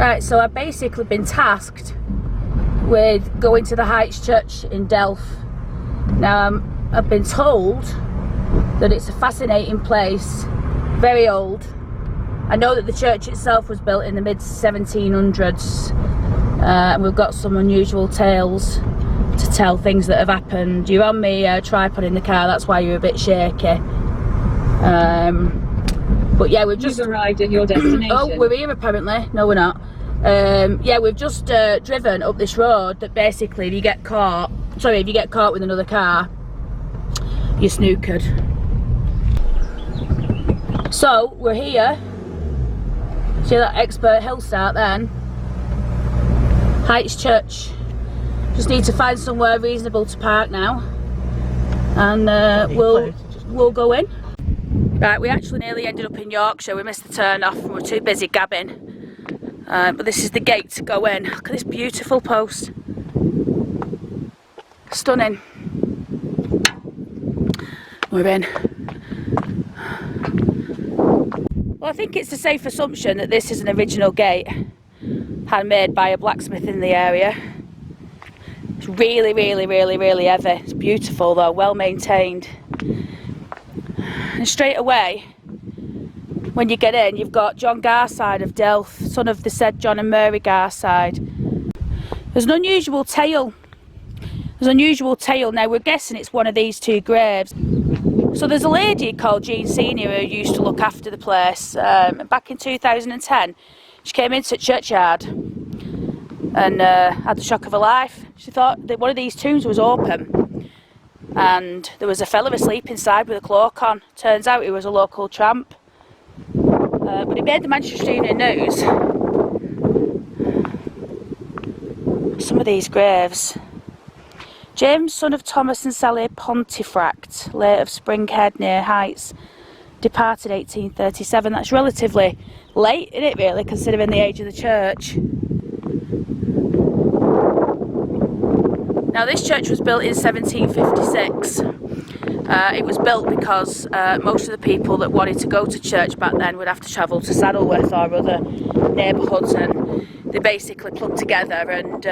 Right, so I've basically been tasked with going to the Heights Church in Delph. Now I've been told that it's a fascinating place, very old. I know that the church itself was built in the mid 1700s, and we've got some unusual tales to tell, things that have happened. You're on my tripod in the car, that's why you're a bit shaky. But yeah, we've just arrived at your destination. Oh, we're here apparently. No, we're not. Yeah, we've just driven up this road that basically if you get caught with another car, you're snookered. So we're here. See that expert hill start then? Heights Church. Just need to find somewhere reasonable to park now, and we'll go in. Right, we actually nearly ended up in Yorkshire. We missed the turn off and we're too busy gabbing. But this is the gate to go in. Look at this beautiful post. Stunning. We're in. Well, I think it's a safe assumption that this is an original gate, handmade by a blacksmith in the area. It's really, really, really, really heavy. It's beautiful though, well maintained. And straight away, when you get in, you've got John Garside of Delph, son of the said John and Mary Garside. There's an unusual tale. Now we're guessing it's one of these two graves. So there's a lady called Jean Senior who used to look after the place. Back in 2010, she came into churchyard and had the shock of her life. She thought that one of these tombs was open. And there was a fella asleep inside with a cloak on. Turns out he was a local tramp. But he made the Manchester Evening News. Some of these graves. James, son of Thomas and Sally Pontefract, late of Springhead near Heights, departed 1837. That's relatively late, isn't it really, considering the age of the church? Now this church was built in 1756. It was built because most of the people that wanted to go to church back then would have to travel to Saddleworth or other neighbourhoods, and they basically plugged together and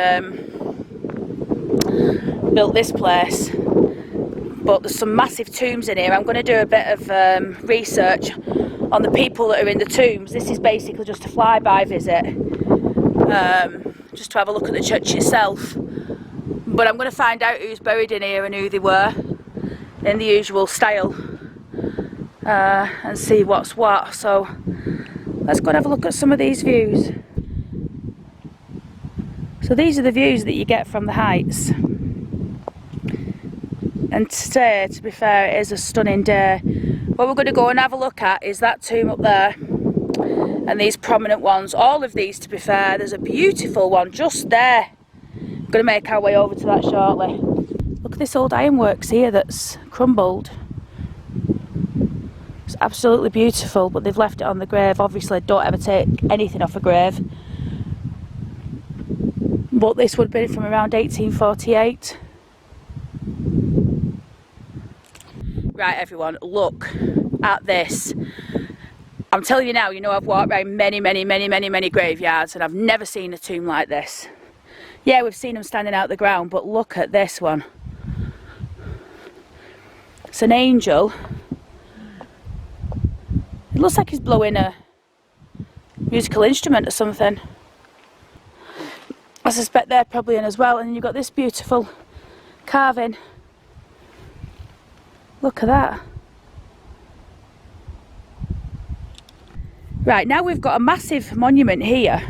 built this place. But there's some massive tombs in here. I'm going to do a bit of research on the people that are in the tombs. This is basically just a flyby visit, just to have a look at the church itself. But I'm going to find out who's buried in here and who they were in the usual style, and see what's what. So let's go and have a look at some of these views. So these are the views that you get from the Heights. And today, to be fair, it is a stunning day. What we're going to go and have a look at is that tomb up there and these prominent ones. All of these, to be fair. There's a beautiful one just there. Going to make our way over to that shortly. Look at this old ironworks here that's crumbled. It's absolutely beautiful, but they've left it on the grave. Obviously don't ever take anything off a grave, but this would have been from around 1848. Right everyone, look at this. I'm telling you now, you know, I've walked around many graveyards and I've never seen a tomb like this. Yeah, we've seen them standing out the ground, but look at this one. It's an angel. It looks like he's blowing a musical instrument or something. I suspect they're probably in as well. And then you've got this beautiful carving. Look at that. Right, now we've got a massive monument here.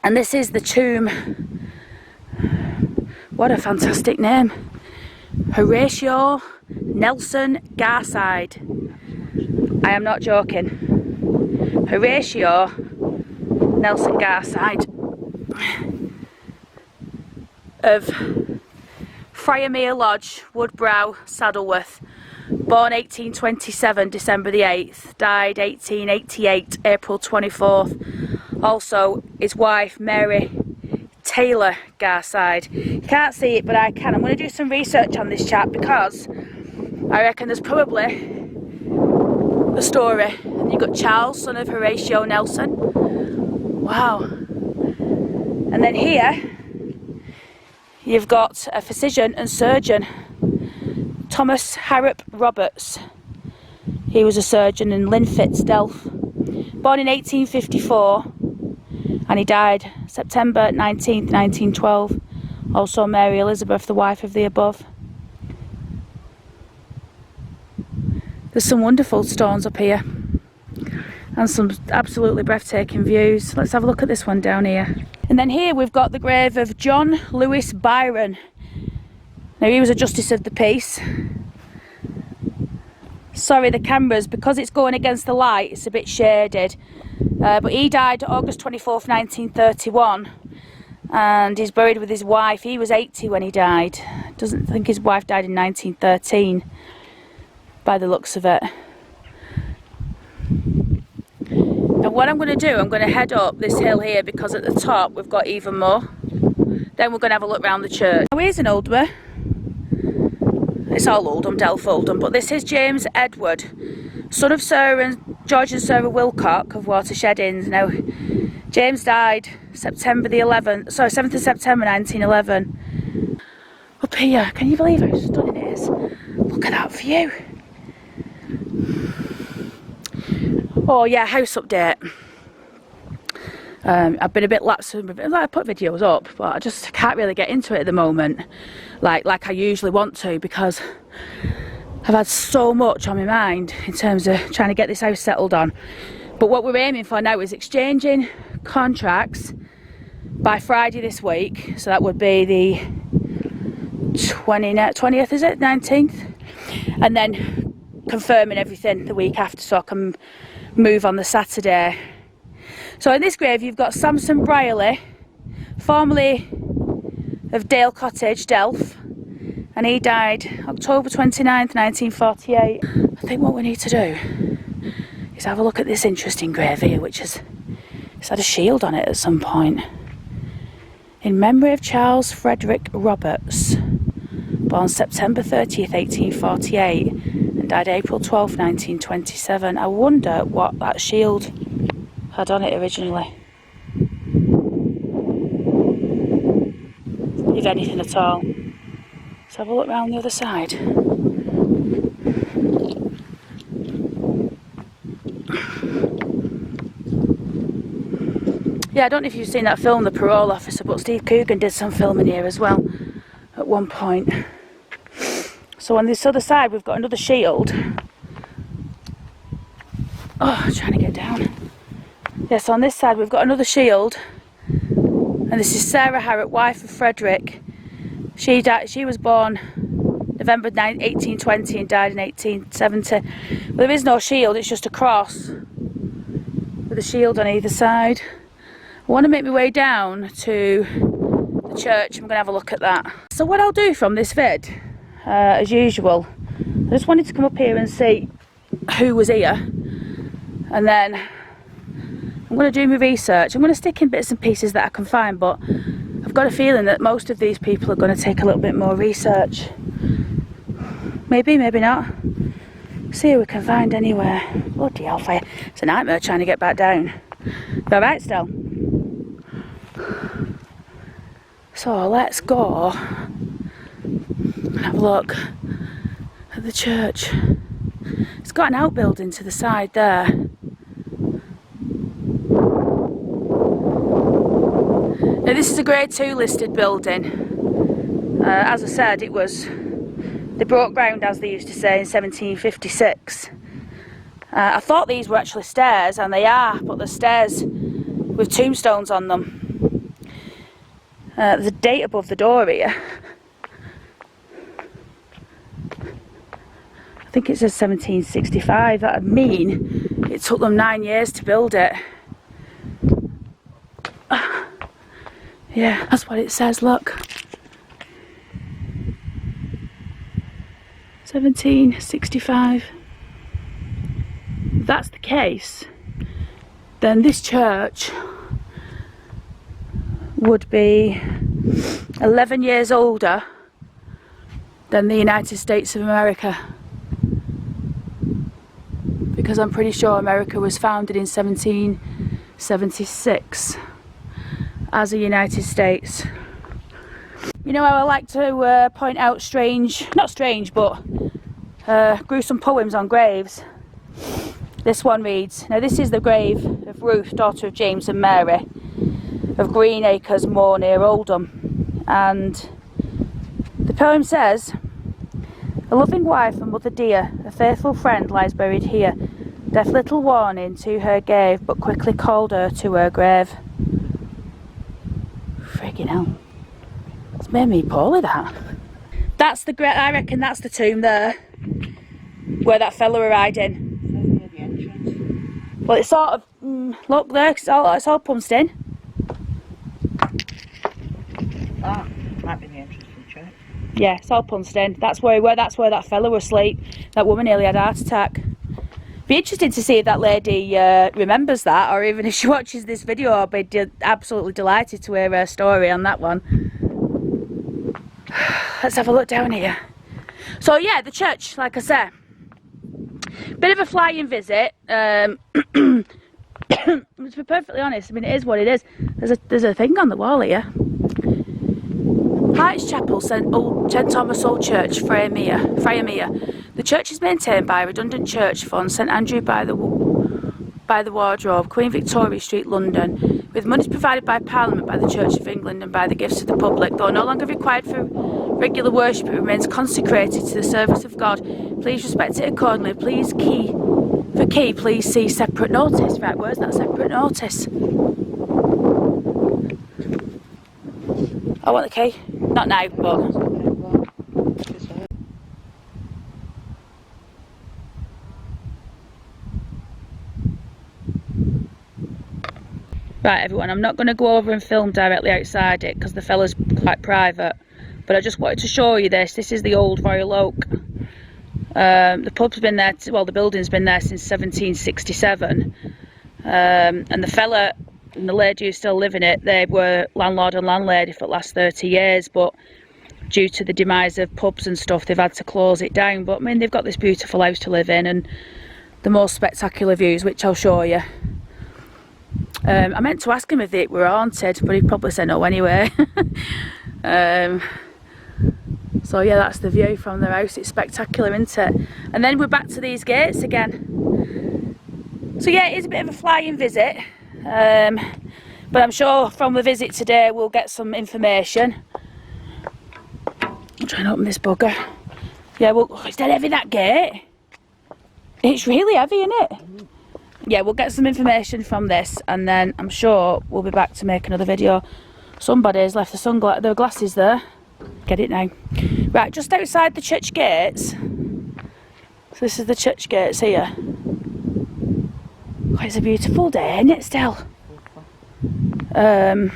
And this is the tomb. What a fantastic name. Horatio Nelson Garside. I am not joking. Horatio Nelson Garside of Friarmere Lodge, Woodbrow, Saddleworth. Born 1827, December the 8th. Died 1888, April 24th. Also, his wife, Mary Taylor Garside. You can't see it, but I can. I'm going to do some research on this chap because I reckon there's probably a story, and You've got Charles, son of Horatio Nelson. Wow. And then here, you've got a physician and surgeon, Thomas Harrop Roberts. He was a surgeon in Linfitz, Delph. Born in 1854, and he died September 19th, 1912. Also Mary Elizabeth, the wife of the above. There's some wonderful stones up here, and some absolutely breathtaking views. Let's have a look at this one down here. And then here we've got the grave of John Lewis Byron. Now he was a justice of the peace. Sorry, the cameras, because it's going against the light, it's a bit shaded. But he died August 24th, 1931, and he's buried with his wife. He was 80 when he died. Doesn't think his wife died in 1913, by the looks of it. And what I'm going to do, I'm going to head up this hill here, because at the top we've got even more. Then we're going to have a look around the church. Now here's an Oldham. It's all Oldham, Delph Oldham, but this is James Edward, son of George and Sarah Wilcock of Watershed Inns. Now, James died September the 11th, sorry, 7th of September 1911. Up here, can you believe how stunning it is? Look at that view. Oh yeah, house update. I've been a bit lapsed. I put videos up, but I just can't really get into it at the moment, like I usually want to, because I've had so much on my mind in terms of trying to get this house settled on. But what we're aiming for now is exchanging contracts by Friday this week, so that would be the 20th, is it? 19th? And then confirming everything the week after, so I can move on the Saturday. So in this grave you've got Samson Brierley, formerly of Dale Cottage, Delph, and he died October 29th, 1948. I think what we need to do is have a look at this interesting grave here, which it's had a shield on it at some point. In memory of Charles Frederick Roberts, born September 30th, 1848, and died April 12th, 1927. I wonder what that shield had on it originally, if anything at all. Let's have a look round the other side. Yeah, I don't know if you've seen that film, The Parole Officer, but Steve Coogan did some filming here as well at one point. So on this other side we've got another shield. Oh, I'm trying to get down. Yes, on this side we've got another shield, and this is Sarah Harrop, wife of Frederick. She was born November 1820 and died in 1870. But there is no shield, it's just a cross with a shield on either side. I want to make my way down to the church. I'm going to have a look at that. So what I'll do from this vid, as usual, I just wanted to come up here and see who was here, and then I'm going to do my research. I'm going to stick in bits and pieces that I can find, but I've got a feeling that most of these people are going to take a little bit more research. Maybe, maybe not. See who we can find anywhere. Bloody hellfire. It's a nightmare trying to get back down. You alright still? So let's go and have a look at the church. It's got an outbuilding to the side there. Now this is a Grade 2 listed building. As I said, they broke ground, as they used to say, in 1756. I thought these were actually stairs, and they are, but they're stairs with tombstones on them. There's a date above the door here. I think it says 1765. That would mean it took them 9 years to build it. Yeah, that's what it says, look. 1765. If that's the case, then this church would be 11 years older than the United States of America. Because because I'm pretty sure America was founded in 1776 as a United States. You know how I like to point out not strange, but gruesome poems on graves? This one reads, now this is the grave of Ruth, daughter of James and Mary, of Greenacres Moor near Oldham. And the poem says, a loving wife and mother dear, a faithful friend lies buried here. Deaf little warning to her gave, but quickly called her to her grave. Friggin' hell. It's made me poorly, that. That's the I reckon that's the tomb there, where that fella were hiding. Well, it's sort of, look there, it's all punched in. Ah, might be the entrance to the church. Yeah, it's all punched in. That's where that fella was asleep. That woman nearly had a heart attack. Be interesting to see if that lady remembers that, or even if she watches this video. I'll be absolutely delighted to hear her story on that one. Let's have a look down here. So yeah, the church, like I said, bit of a flying visit. To be perfectly honest, I mean, it is what it is. There's a thing on the wall here. Heights Chapel, St Thomas Old Church, Friarmere. The church is maintained by a redundant church fund, St Andrew by the Wardrobe, Queen Victoria Street, London, with monies provided by Parliament, by the Church of England and by the gifts of the public. Though no longer required for regular worship, it remains consecrated to the service of God. Please respect it accordingly. Please please see separate notice. Right, where's that separate notice? I want the key. Not now, but... Right, everyone, I'm not going to go over and film directly outside it because the fella's quite private, but I just wanted to show you this. This is the old Royal Oak. The pub's been there, well, the building's been there since 1767, and the fella and the lady who's still living it, they were landlord and landlady for the last 30 years, but due to the demise of pubs and stuff, they've had to close it down. But I mean, they've got this beautiful house to live in and the most spectacular views, which I'll show you. I meant to ask him if it were haunted, but he'd probably say no anyway. So yeah, that's the view from their house. It's spectacular, isn't it? And then we're back to these gates again. So yeah, it is a bit of a flying visit, but I'm sure from the visit today we'll get some information. I'll try and open this bugger. Yeah, well, it's dead heavy, that gate. It's really heavy, isn't it? Yeah, we'll get some information from this, and then I'm sure we'll be back to make another video. Somebody's left the glasses there. Get it now. Right, just outside the church gates. So this is the church gates here. Oh, it's a beautiful day, isn't it, still? There's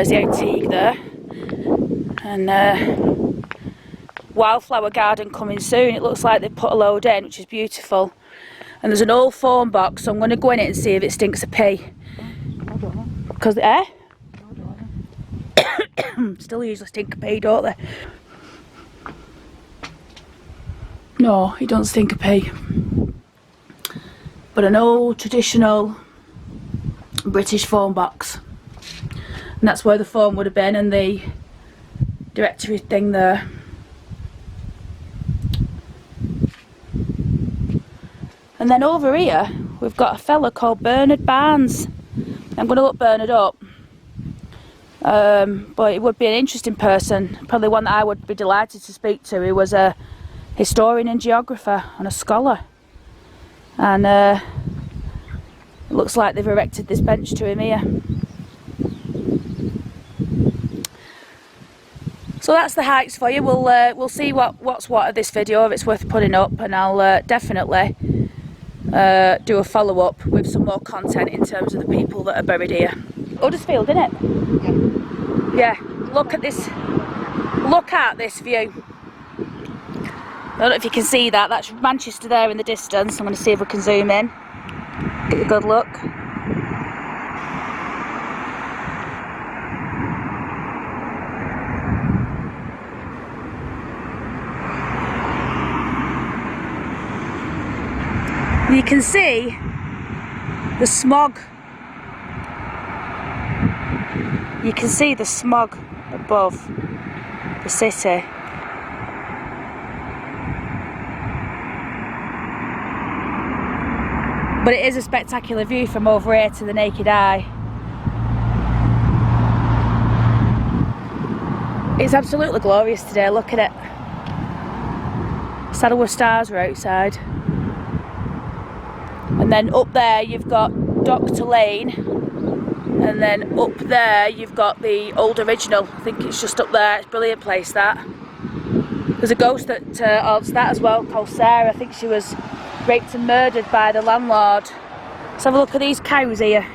the antique there. And wildflower garden coming soon. It looks like they've put a load in, which is beautiful. And there's an old phone box, so I'm going to go in it and see if it stinks of pee. Because, still usually stink of pee, don't they? No, it don't stink of pee. But an old traditional British phone box. And that's where the phone would have been, and the directory thing there. And then over here, we've got a fella called Bernard Barnes. I'm going to look Bernard up. But it would be an interesting person, probably one that I would be delighted to speak to. He was a historian and geographer and a scholar. And it looks like they've erected this bench to him here. So that's the hikes for you. We'll see what's what of this video, if it's worth putting up, and I'll definitely do a follow-up with some more content in terms of the people that are buried here. Huddersfield, isn't it? Yeah. Look at this view. I don't know if you can see that. That's Manchester there in the distance. I'm going to see if we can zoom in. Get a good look. You can see the smog. You can see the smog above the city. But it is a spectacular view from over here to the naked eye. It's absolutely glorious today, look at it. Saddleworth stars are outside. And then up there you've got Doctor Lane, and then up there you've got the old original. I think it's just up there. It's a brilliant place, that. There's a ghost that haunts that as well, called Sarah. I think she was raped and murdered by the landlord. Let's have a look at these cows here.